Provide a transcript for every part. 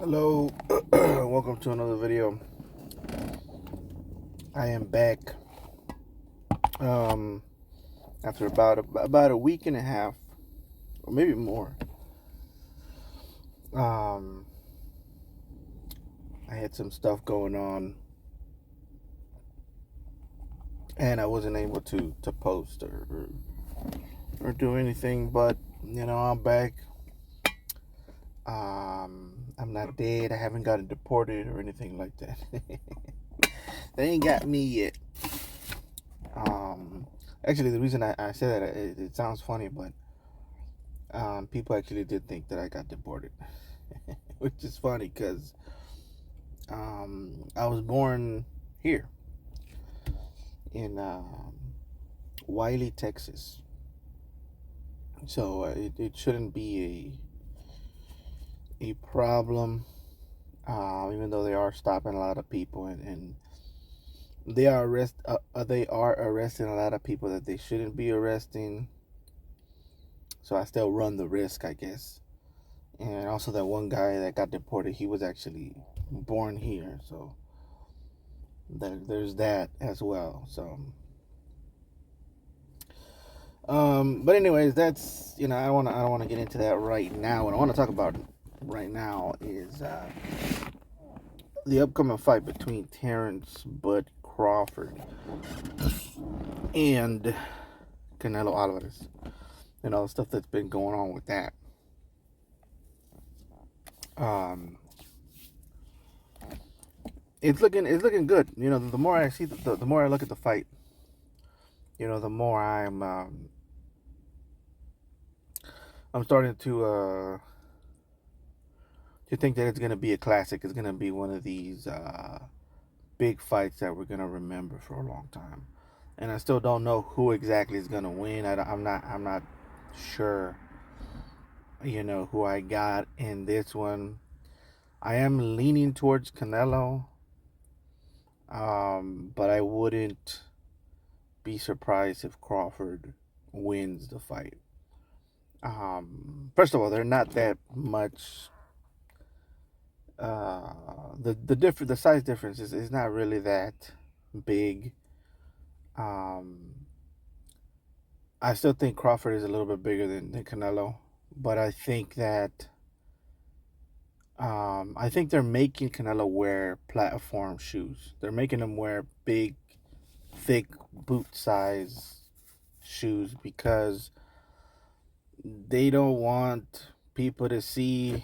Hello, welcome to another video. I am back after about a week and a half, or maybe more. I had some stuff going on, and I wasn't able to post or do anything. But I'm back. I'm not dead. I haven't gotten deported or anything like that. They ain't got me yet. Actually, the reason I say that, it sounds funny, but people actually did think that I got deported, which is funny because I was born here in Wiley, Texas, so it shouldn't be a problem, even though they are stopping a lot of people and they are arresting a lot of people that they shouldn't be arresting. So I still run the risk, I guess. And also that one guy that got deported, he was actually born here, so there's that as well. So, but anyways, that's I don't want to get into that right now. What I want to talk about right now is the upcoming fight between Terrence Bud Crawford and Canelo Alvarez. The stuff that's been going on with that. It's looking good. The more I see, the more I look at the fight. The more I'm starting to think that it's gonna be a classic. It's gonna be one of these big fights that we're gonna remember for a long time. And I still don't know who exactly is gonna win. I'm not sure. Who I got in this one. I am leaning towards Canelo. But I wouldn't be surprised if Crawford wins the fight. First of all, they're not that much. The size difference is not really that big. I still think Crawford is a little bit bigger than Canelo, but I think that I think they're making Canelo wear platform shoes. They're making him wear big, thick boot size shoes because they don't want people to see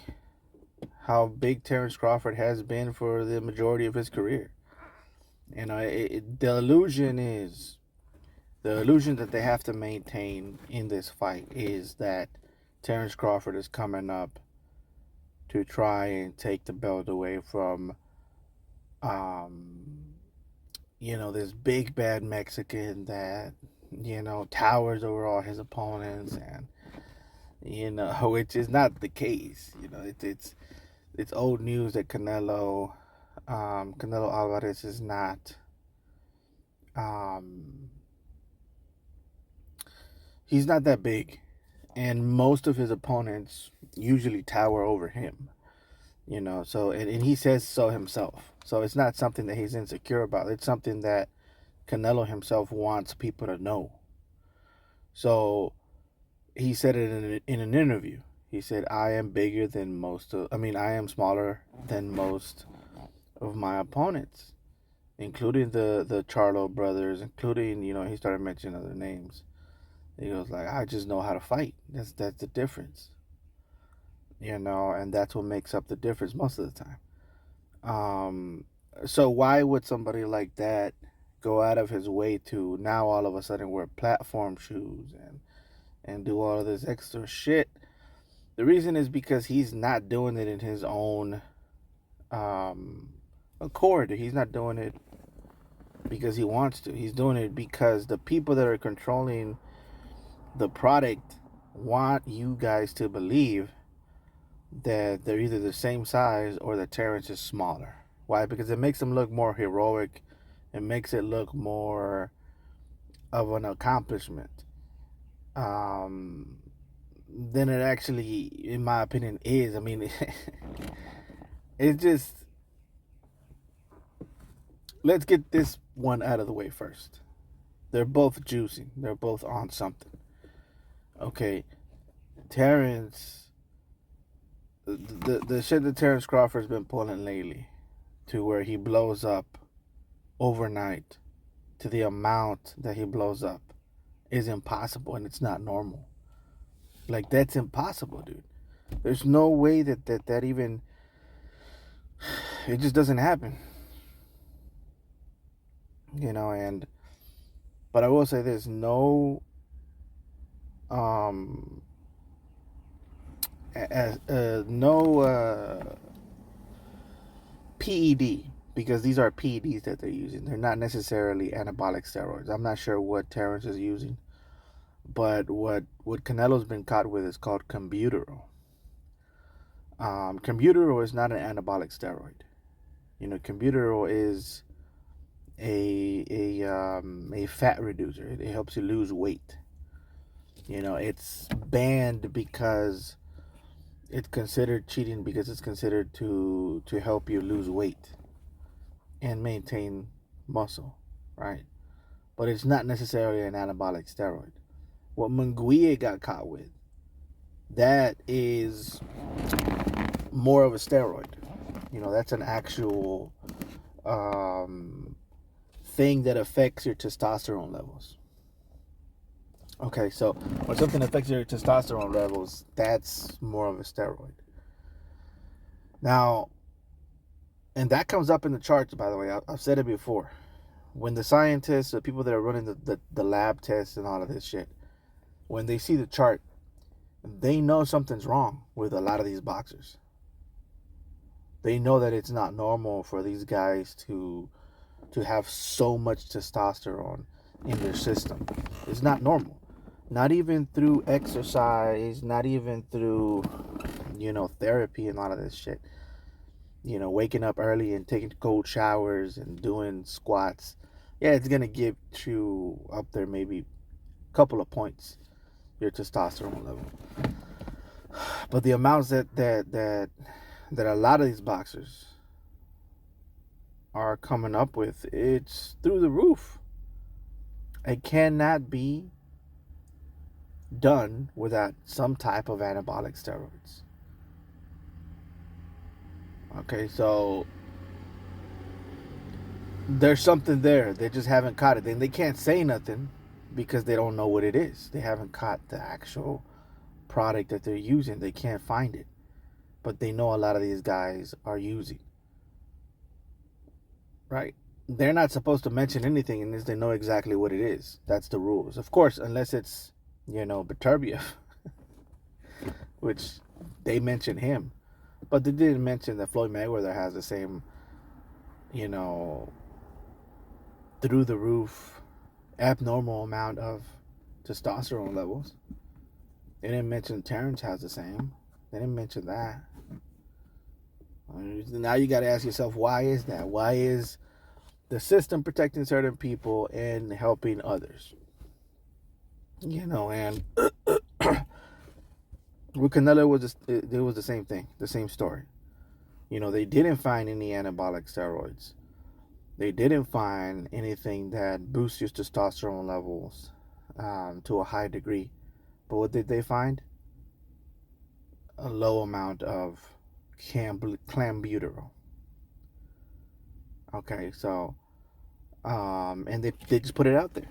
how big Terrence Crawford has been for the majority of his career. The illusion that they have to maintain in this fight is that Terrence Crawford is coming up to try and take the belt away from this big bad Mexican that towers over all his opponents, and which is not the case. It's old news that Canelo Alvarez is not he's not that big, and most of his opponents usually tower over him. So and he says so himself. So it's not something that he's insecure about. It's something that Canelo himself wants people to know. So he said it in an interview. He said, I am smaller than most of my opponents, including the Charlo brothers, including, he started mentioning other names. He goes like, I just know how to fight. That's the difference. And that's what makes up the difference most of the time. So why would somebody like that go out of his way to now all of a sudden wear platform shoes and do all of this extra shit? The reason is because he's not doing it in his own accord. He's not doing it because he wants to. He's doing it because the people that are controlling the product want you guys to believe that they're either the same size or that Terrence is smaller. Why? Because it makes him look more heroic. It makes it look more of an accomplishment than it actually, in my opinion, is. I mean, It's just, let's get this one out of the way first. They're both juicing. They're both on something. Okay, Terrence, the shit that Terrence Crawford's been pulling lately, to where he blows up overnight, to the amount that he blows up, is impossible, and it's not normal. Like, that's impossible, dude. There's no way that even, it just doesn't happen. And but I will say this: no, um, no PED, because these are PEDs that they're using. They're not necessarily anabolic steroids. I'm not sure what Terrence is using, but what Canelo's been caught with is called Clenbuterol. Clenbuterol is not an anabolic steroid. Clenbuterol is a fat reducer. It helps you lose weight. It's banned because it's considered cheating, because it's considered to help you lose weight and maintain muscle, right? But it's not necessarily an anabolic steroid. What Munguia got caught with, that is more of a steroid. That's an actual thing that affects your testosterone levels. Okay, so when something affects your testosterone levels, that's more of a steroid. Now, and that comes up in the charts, by the way. I've said it before. When the scientists, the people that are running the lab tests and all of this shit, when they see the chart, they know something's wrong with a lot of these boxers. They know that it's not normal for these guys to have so much testosterone in their system. It's not normal. Not even through exercise, not even through, therapy and all of this shit. Waking up early and taking cold showers and doing squats. Yeah, it's going to get you up there maybe a couple of points, your testosterone level. But the amounts that a lot of these boxers are coming up with, it's through the roof. It cannot be done without some type of anabolic steroids. Okay, so there's something there. They just haven't caught it. Then they can't say nothing because they don't know what it is. They haven't caught the actual product that they're using. They can't find it. But they know a lot of these guys are using. Right? They're not supposed to mention anything unless they know exactly what it is. That's the rules. Of course, unless it's, Beterbiev, which they mention him. But they didn't mention that Floyd Mayweather has the same, through the roof, abnormal amount of testosterone levels. They didn't mention Terrence has the same. They didn't mention that. Now you got to ask yourself, why is that? Why is the system protecting certain people and helping others? And with Canelo, it was the same thing, the same story. They didn't find any anabolic steroids. They didn't find anything that boosts your testosterone levels to a high degree. But what did they find? A low amount of Clenbuterol. Okay, so, and they just put it out there.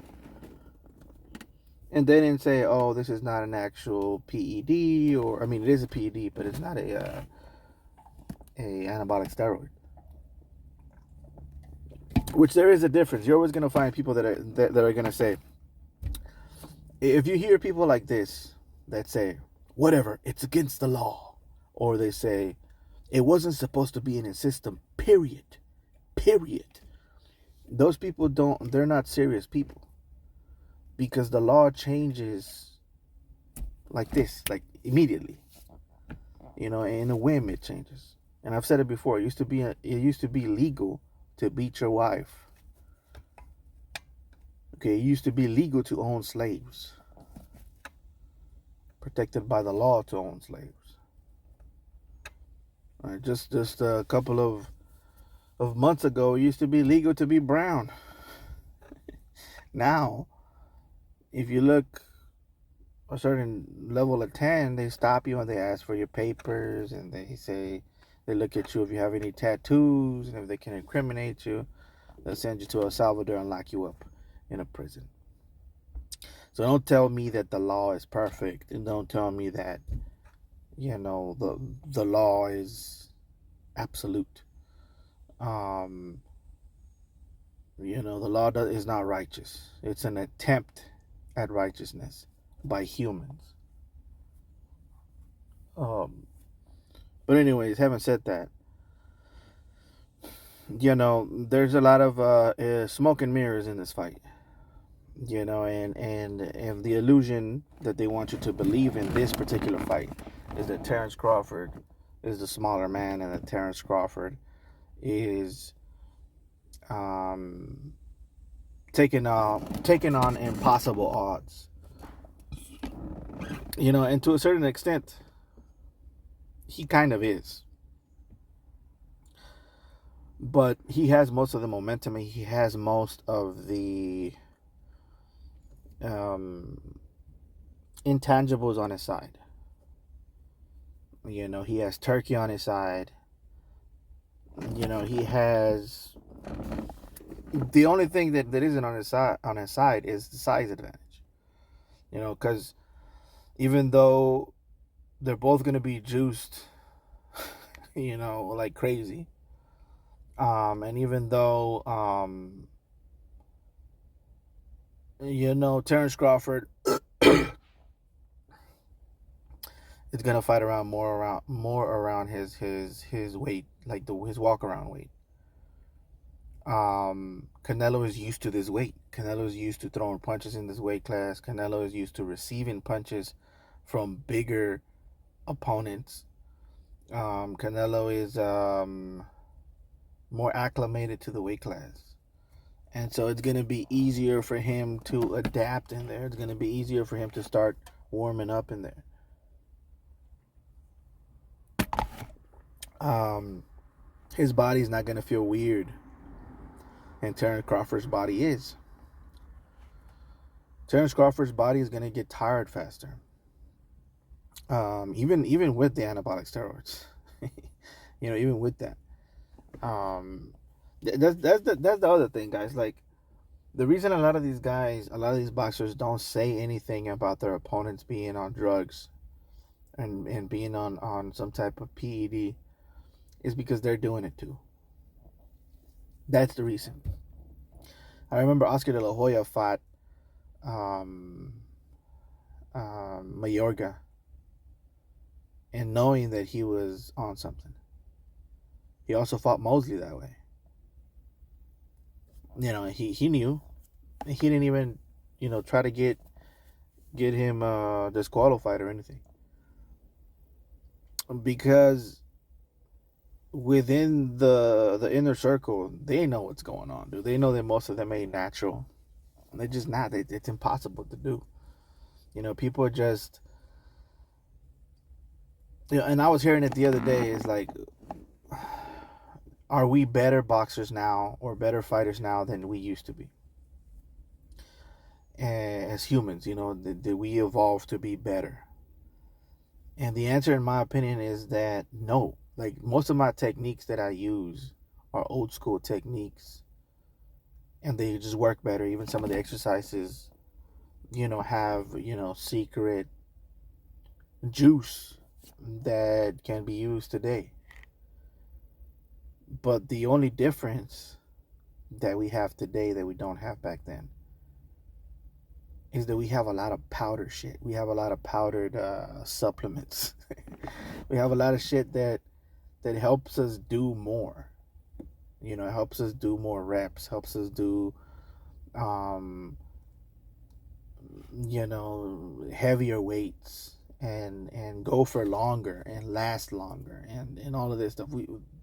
And they didn't say, oh, this is not an actual PED, or, it is a PED, but it's not a anabolic steroid. Which there is a difference. You're always going to find people that are going to say, if you hear people like this that say, whatever, it's against the law, or they say, it wasn't supposed to be in his system, period. Those people they're not serious people. Because the law changes like this, like immediately. In a whim it changes. And I've said it before, it used to be legal to beat your wife. Okay, it used to be legal to own slaves. Protected by the law to own slaves. Just a couple of months ago, it used to be legal to be brown. Now, if you look a certain level of tan, they stop you and they ask for your papers, and they say they look at you if you have any tattoos, and if they can incriminate you, they'll send you to El Salvador and lock you up in a prison. So don't tell me that the law is perfect, and don't tell me that the law is absolute. Um, the law is not righteous. It's an attempt at righteousness by humans. Um, but anyways, having said that, there's a lot of smoke and mirrors in this fight. And the illusion that they want you to believe in this particular fight is that Terrence Crawford is the smaller man, and that Terrence Crawford is taking on impossible odds. And to a certain extent, he kind of is. But he has most of the momentum. He has most of the intangibles on his side. He has Turkey on his side. He has the only thing that isn't on his side is the size advantage. Because even though they're both going to be juiced, like crazy, and even though Terrence Crawford is gonna fight more around his weight, like his walk around weight. Canelo is used to this weight. Canelo is used to throwing punches in this weight class. Canelo is used to receiving punches from bigger opponents. Canelo is more acclimated to the weight class. And so it's going to be easier for him to adapt in there. It's going to be easier for him to start warming up in there. His body's not going to feel weird. And Terrence Crawford's body is. Terrence Crawford's body is going to get tired faster. Even with the anabolic steroids. Even with that. That's the other thing, guys. Like, the reason a lot of these boxers don't say anything about their opponents being on drugs and being on some type of PED is because they're doing it too. That's the reason. I remember Oscar De La Hoya fought Mayorga, and knowing that he was on something. He also fought Mosley that way. He knew. He didn't even, try to get him disqualified or anything. Because within the inner circle, they know what's going on, dude. They know that most of them ain't natural. They're just not. It's impossible to do. People are just... and I was hearing it the other day, is like, are we better boxers now or better fighters now than we used to be? As humans, did we evolve to be better? And the answer, in my opinion, is that no. Like, most of my techniques that I use are old school techniques, and they just work better. Even some of the exercises, have, secret juice that can be used today. But the only difference that we have today that we don't have back then is that we have a lot of powder shit. We have a lot of powdered supplements. We have a lot of shit that helps us do more. Helps us do more reps, helps us do heavier weights and go for longer and last longer and all of this stuff.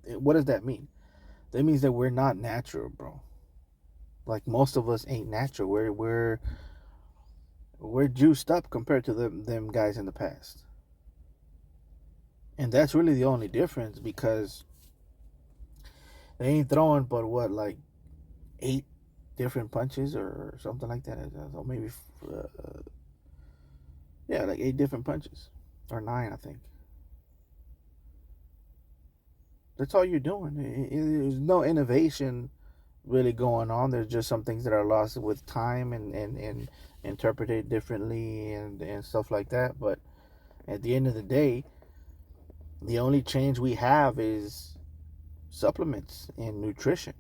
What does that mean? That means that we're not natural, bro. Like, most of us ain't natural. We're juiced up compared to them guys in the past. And that's really the only difference, because they ain't throwing but what, like 8 different punches or something like that. So maybe, yeah, like 8 different punches, or 9, I think. That's all you're doing. There's no innovation really going on. There's just some things that are lost with time, and interpreted differently, and stuff like that. But at the end of the day, the only change we have is supplements and nutrition,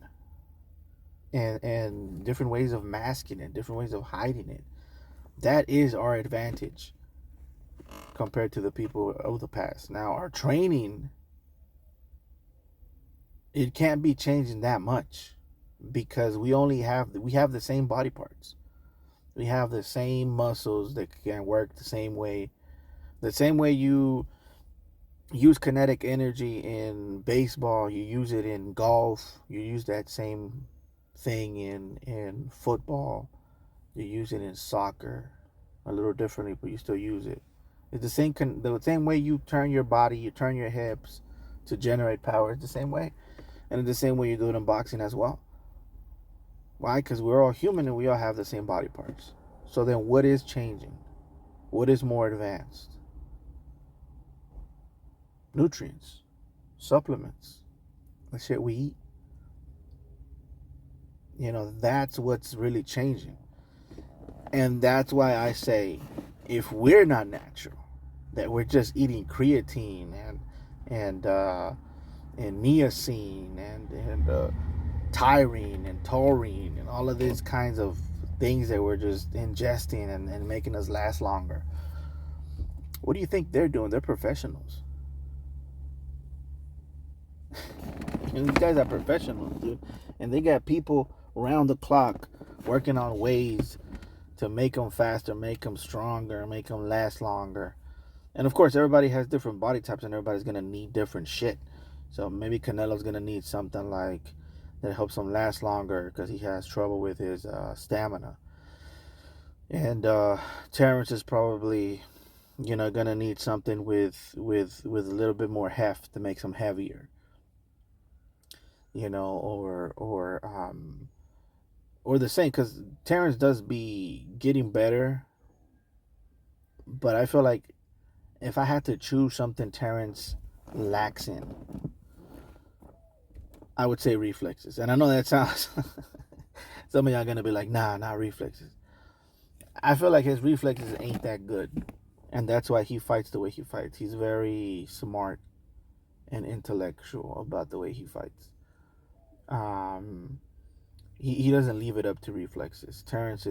and different ways of masking it, different ways of hiding it. That is our advantage compared to the people of the past. Now, our training, it can't be changing that much, because we have the same body parts. We have the same muscles that can work the same way. The same way you use kinetic energy in baseball, you use it in golf, you use that same thing in football, you use it in soccer, a little differently, but you still use it. It's the same way you turn your body, you turn your hips to generate power. It's the same way, and it's the same way you do it in boxing as well. Why? Because we're all human and we all have the same body parts. So then, what is changing? What is more advanced? Nutrients, supplements, the shit we eat. That's what's really changing. And that's why I say, if we're not natural, that we're just eating creatine and niacin and tyrene and taurine and all of these kinds of things that we're just ingesting and making us last longer. What do you think they're doing? They're professionals. And these guys are professionals, dude. And they got people around the clock working on ways to make them faster, make them stronger, make them last longer. And of course, everybody has different body types, and everybody's going to need different shit. So maybe Canelo's going to need something like that helps him last longer because he has trouble with his stamina. And Terrence is probably, going to need something with a little bit more heft to make him heavier. Or the same, because Terrence does be getting better, but I feel like if I had to choose something Terrence lacks in, I would say reflexes. And I know that sounds some of y'all gonna be like, nah, not reflexes. I feel like his reflexes ain't that good, and that's why he fights the way he fights. He's very smart and intellectual about the way he fights. He doesn't leave it up to reflexes. Terrence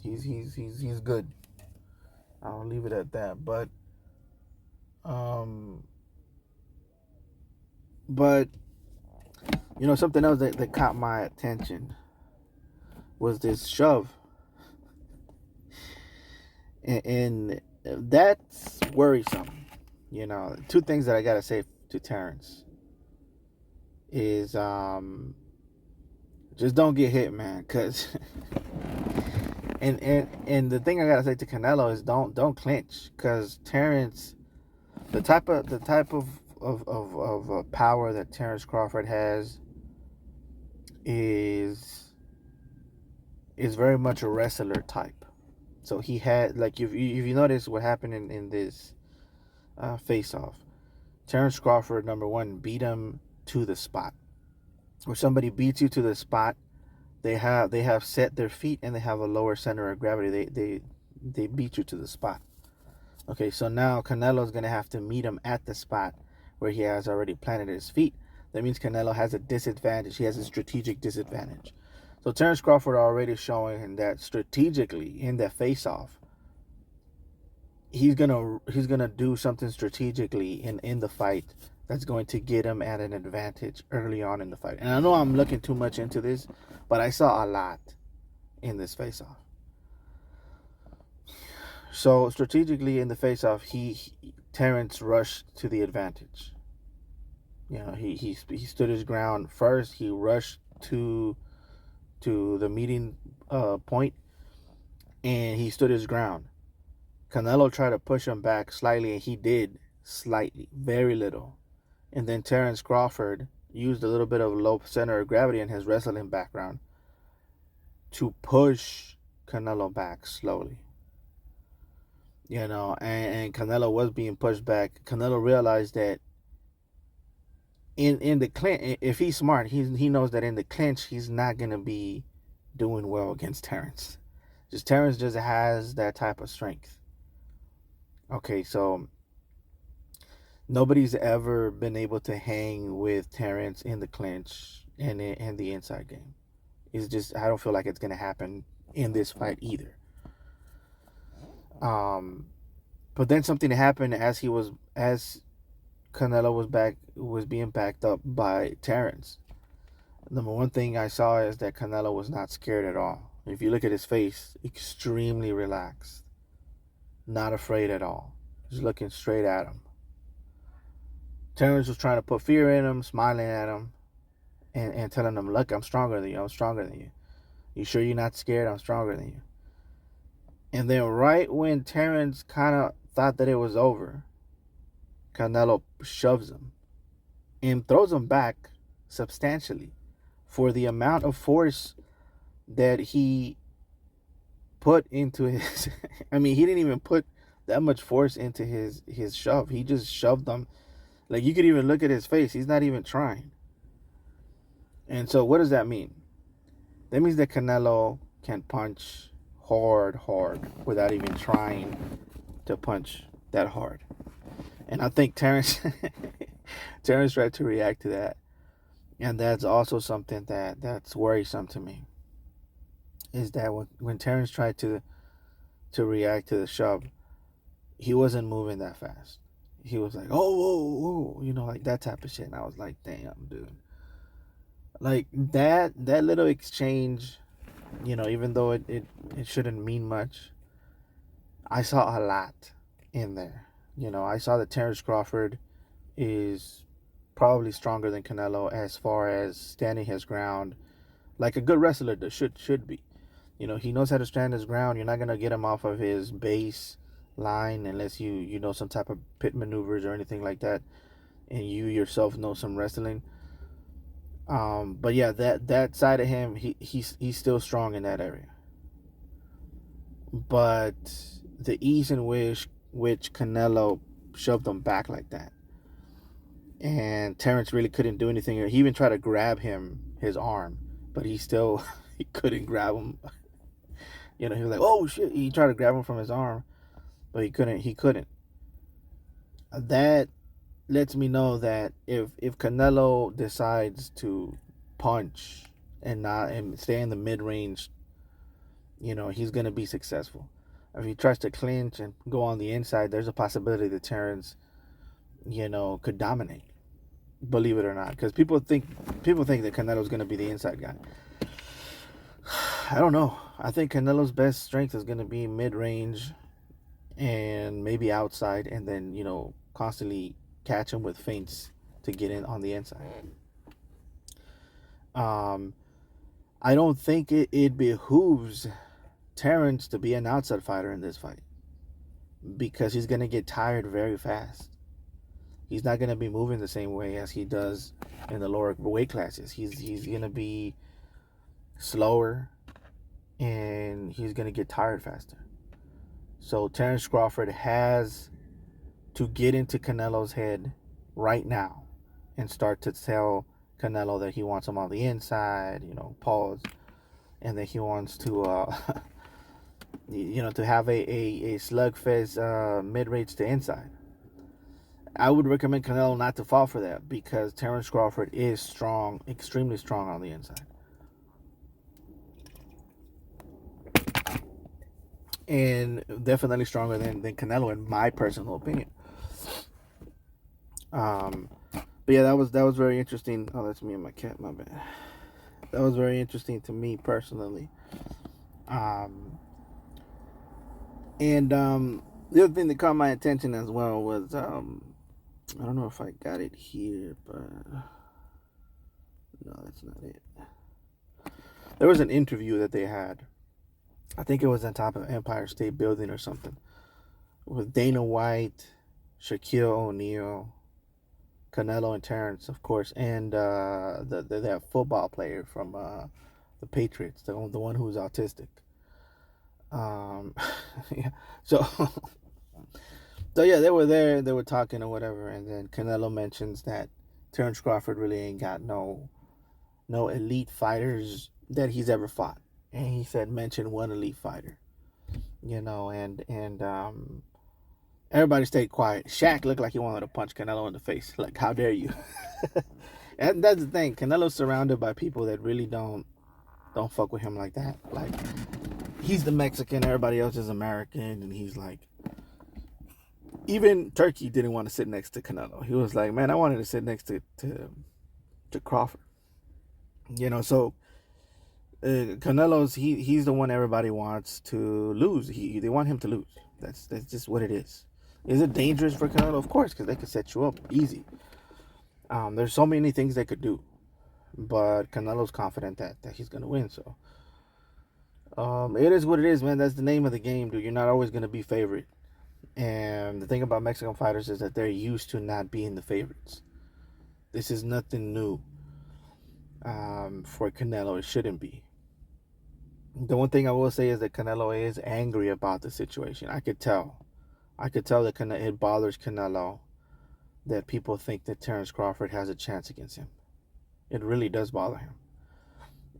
he's good. I'll leave it at that. But something else that caught my attention was this shove, and that's worrisome. Two things that I gotta say to Terrence is just don't get hit, man. Cause and the thing I gotta say to Canelo is don't clinch, cause Terrence, the type of power that Terrence Crawford has is very much a wrestler type. So he had, like, if you notice what happened in this face off, Terrence Crawford, number one, beat him to the spot. Where somebody beats you to the spot, they have set their feet and they have a lower center of gravity. They beat you to the spot. Okay, so now Canelo's gonna have to meet him at the spot where he has already planted his feet. That means Canelo has a disadvantage. He has a strategic disadvantage. So Terrence Crawford already showing that strategically in that face-off, he's gonna do something strategically in the fight that's going to get him at an advantage early on in the fight. And I know I'm looking too much into this, but I saw a lot in this face-off. So strategically in the face-off, Terrence rushed to the advantage. He stood his ground first. He rushed to the meeting point, and he stood his ground. Canelo tried to push him back slightly, and he did slightly, very little. And then Terence Crawford used a little bit of low center of gravity in his wrestling background to push Canelo back slowly. And Canelo was being pushed back. Canelo realized that in the clinch, if he's smart, he knows that in the clinch he's not gonna be doing well against Terence. Terence just has that type of strength. Okay, so nobody's ever been able to hang with Terence in the clinch and in the inside game. It's just, I don't feel like it's gonna happen in this fight either. But then something happened as Canelo was being backed up by Terence. Number one thing I saw is that Canelo was not scared at all. If you look at his face, extremely relaxed, not afraid at all, just looking straight at him. Terence was trying to put fear in him, smiling at him, and telling him, "Look, I'm stronger than you. I'm stronger than you. You sure you're not scared? I'm stronger than you." And then right when Terence kind of thought that it was over, Canelo shoves him and throws him back substantially for the amount of force that he put into his I mean, he didn't even put that much force into his shove. He just shoved them. Like, you could even look at his face. He's not even trying. And so what does that mean? That means that Canelo can punch hard without even trying to punch that hard. And I think Terence tried to react to that. And that's also something that's worrisome to me. Is that when Terence tried to react to the shove, he wasn't moving that fast. He was like, "Oh, whoa, whoa," like that type of shit. And I was like, "Damn, dude." Like that little exchange, even though it shouldn't mean much, I saw a lot in there. I saw that Terence Crawford is probably stronger than Canelo as far as standing his ground, like a good wrestler should be. He knows how to stand his ground. You're not gonna get him off of his base line unless you know some type of pit maneuvers or anything like that, and you yourself know some wrestling. But yeah, that side of him, he's still strong in that area. But the ease in which Canelo shoved him back like that, and Terence really couldn't do anything. He even tried to grab his arm, but he couldn't grab him. He was like, "Oh shit!" He tried to grab him from his arm, but he couldn't. That lets me know that if Canelo decides to punch and stay in the mid range, he's gonna be successful. If he tries to clinch and go on the inside, there's a possibility that Terence, could dominate. Believe it or not, because people think that Canelo's gonna be the inside guy. I don't know. I think Canelo's best strength is gonna be mid range and maybe outside, and then constantly catch him with feints to get in on the inside. I don't think it behooves Terence to be an outside fighter in this fight, because he's gonna get tired very fast. He's not gonna be moving the same way as he does in the lower weight classes. He's gonna be slower, and he's gonna get tired faster. So Terence Crawford has to get into Canelo's head right now and start to tell Canelo that he wants him on the inside, pause, and that he wants to, to have a slugfest mid-range to inside. I would recommend Canelo not to fall for that, because Terence Crawford is strong, extremely strong on the inside. And definitely stronger than Canelo, in my personal opinion. But yeah, that was very interesting. Oh, that's me and my cat. My bad. That was very interesting to me personally. And the other thing that caught my attention as well was I don't know if I got it here, but no, that's not it. There was an interview that they had. I think it was on top of Empire State Building or something, with Dana White Shaquille O'Neal, Canelo and Terrence, of course, and that football player from the Patriots, the one who's autistic. Um, yeah. So, so yeah, they were there. They were talking or whatever, and then Canelo mentions that Terrence Crawford really ain't got no elite fighters that he's ever fought, and he said mention one elite fighter, and everybody stayed quiet. Shaq looked like he wanted to punch Canelo in the face. Like, how dare you? And that's the thing. Canelo's surrounded by people that really don't fuck with him like that. Like, he's the Mexican, everybody else is American, and he's like, even Turkey didn't want to sit next to Canelo. He was like, man, I wanted to sit next to Crawford. So Canelo's he's the one everybody wants to lose. They want him to lose. That's just what it is. Is it dangerous for Canelo? Of course, because they could set you up easy. There's so many things they could do, but Canelo's confident that he's gonna win. So it is what it is, man. That's the name of the game, dude. You're not always gonna be favorite. And the thing about Mexican fighters is that they're used to not being the favorites. This is nothing new for Canelo. It shouldn't be. The one thing I will say is that Canelo is angry about the situation. I could tell that it bothers Canelo that people think that Terrence Crawford has a chance against him. It really does bother him.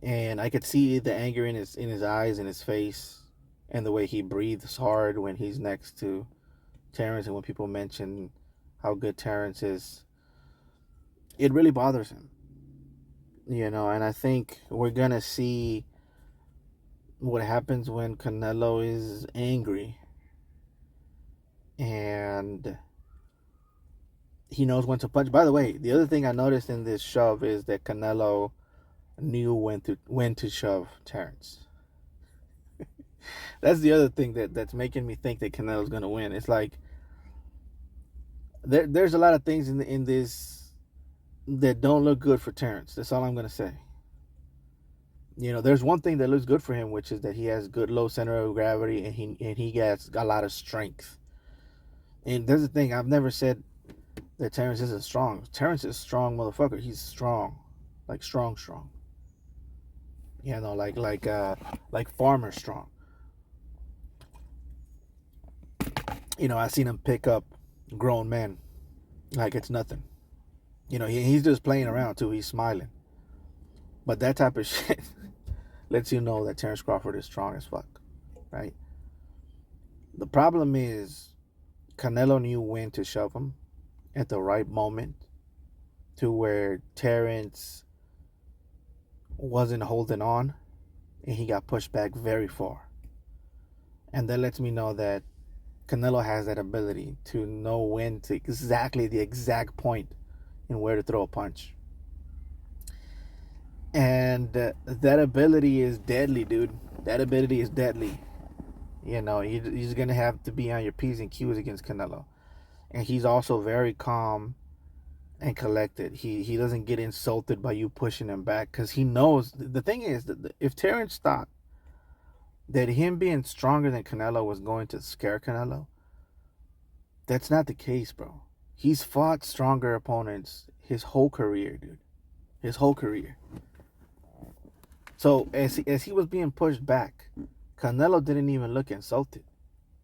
And I could see the anger in his eyes and his face, and the way he breathes hard when he's next to Terrence, and when people mention how good Terrence is. It really bothers him. And I think we're gonna see what happens when Canelo is angry and he knows when to punch. By the way, the other thing I noticed in this shove is that Canelo knew when to shove Terrence. That's the other thing that's making me think that Canelo's gonna win. It's like there's a lot of things in this that don't look good for Terrence. That's all I'm gonna say. There's one thing that looks good for him, which is that he has good low center of gravity, and he has a lot of strength. And there's the thing, I've never said that Terrence isn't strong. Terrence is strong, motherfucker. He's strong, like strong. Like farmer strong. I seen him pick up grown men like it's nothing. He's just playing around too. He's smiling. But that type of shit lets you know that Terrence Crawford is strong as fuck, right? The problem is Canelo knew when to shove him at the right moment, to where Terrence wasn't holding on and he got pushed back very far. And that lets me know that Canelo has that ability to know when to the exact point and where to throw a punch. And that ability is deadly, dude. That ability is deadly. You're going to have to be on your P's and Q's against Canelo. And he's also very calm and collected. He doesn't get insulted by you pushing him back, because he knows. The thing is, that if Terrence thought that him being stronger than Canelo was going to scare Canelo, that's not the case, bro. He's fought stronger opponents his whole career, dude. His whole career. So as he was being pushed back, Canelo didn't even look insulted.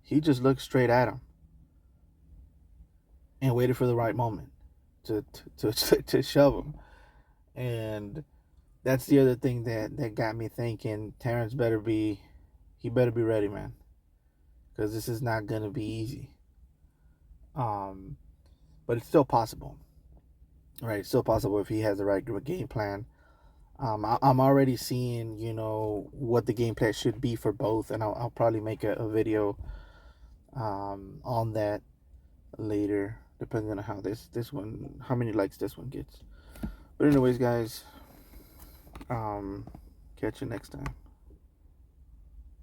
He just looked straight at him and waited for the right moment to shove him. And that's the other thing that got me thinking Terrence better be ready, man, because this is not gonna be easy. But it's still possible, right? It's still possible if he has the right game plan. I'm already seeing, what the game plan should be for both, and I'll probably make a video on that later, depending on how many likes this one gets. But anyways, guys, catch you next time.